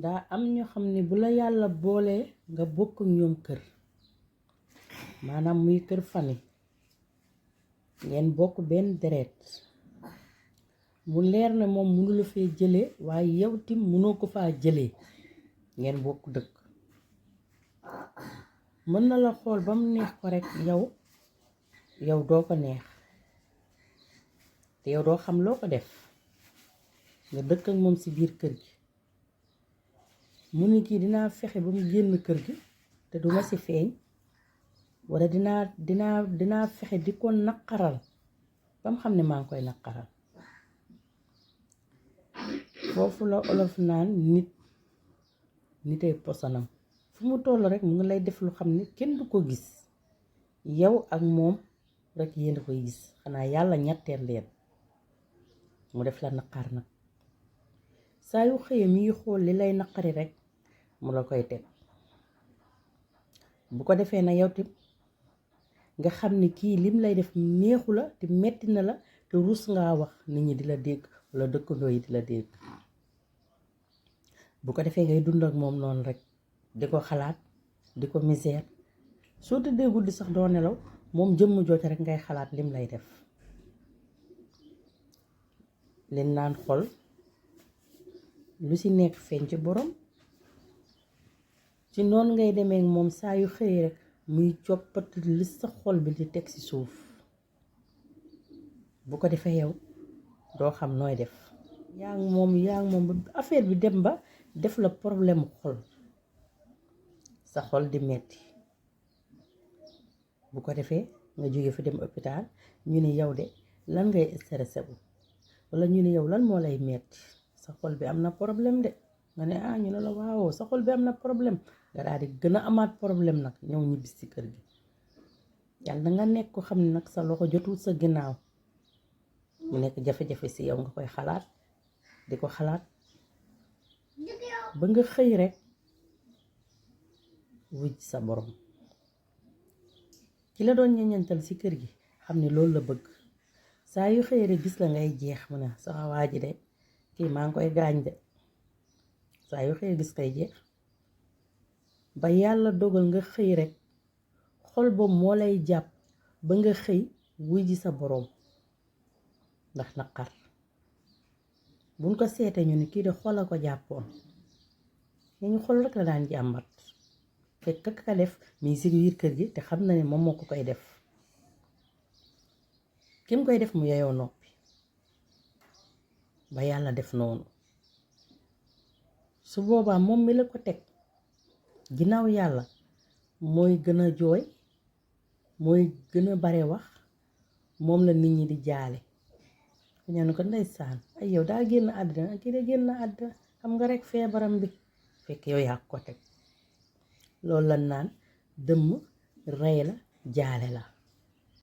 daa am ñoo xam ne bu la yàlla boolee nga bokk ak ñoom kër maanaam muy kër famille ngeen bokk benn deret mu leer na moom mënu la fee jëlee waaye yow tim mënoo ko faa jëlee ngeen bokk dëkk mën na la xool ba mu neex ko rekk yow doo ko neex te yow doo xam loo ko def nga dëkk ak moom ci biir kër gi mu ni kii dinaa fexe ba mu génn kër gi te duma ci feeñ walla dinaa fexe di ko naqaral ba mu xam ne maa ngi koy naqaral foofu la olof naan nitay posonam fu mu toll rekk mu ngi lay def lu xam ne kenn du ko gis yow ak moom rekk yéen a koy gis xanaa yàlla ñetteel leen mu def la naqar nag saa yu xëyee mi ngi xool li lay naqari rekk mu la koy teg bu ko defee na yow tim nga xam ni kii lim lay def neexu la te metti na la te rus ngaa wax nit ñi di la dégg walla dëkkandoo yi di la dégg bu ko defee ngay dund ak moom noonu rekk di ko xalaat di ko misère soo tëddee guddi sax doo nelaw moom jëmm jooju rekk ngay xalaat lim lay def leen naan xol lu ci nekk feeñ ci borom ci noonu ngay demee moom saa yu xëyee rekk muy coppati li sa xol bi di teg ci suuf bu ko defee yow doo xam nooy def yaa ngi moom ba affaire bi dem ba def la problème xol sa xol di metti bu ko defee nga jóge fa dem hôpital ñu ne yow de lan ngay stressé bu walla ñu ne yow lan moo lay metti sa xol bi am na problème de nga ne ñu ne la waaw sa xol bi am na problème nga daal di gën a amaat problème nag ñëw ñibbis ci kër gi yàlla nga nekk ko xam ne nag sa loxo jotul sa ginnaaw mu nekk jafe-jafe ci yow nga koy xalaat di ko xalaat ba nga xëy rekk wujj sa borom ki la doon ñeñantal ci kër gi xam ne loolu la bëgg saa yu xëy rekk gis la ngay jeex mu ne sama waa ji de kii maa ngi koy gaañ de saa yu xëy gis koy jeex ba yàlla dogal nga xëy rekk xol boobu moo lay jàpp ba nga xëy wujj sa boroom ndax naqar buñ ko seetee ñu ni kii de xol a ko jàppoon ñu xol rekk la daan jàmbat fekk ka def mi ci biir kër gi te xam na ne moom moo ko koy def kim koy def mu yeyoo noppi ba yàlla def noonu su boobaa moom mi la ko teg ginnaaw yàlla mooy gën a jooy mooy gën a bare wax moom la nit ñi di jaale ku ñaanu ko ndeysaan ay yow daa génn àddina kii de génn àddina xam nga rekk feebaram bi fekk yow yaa ko teg loolu la naan dëmm rey la jaale la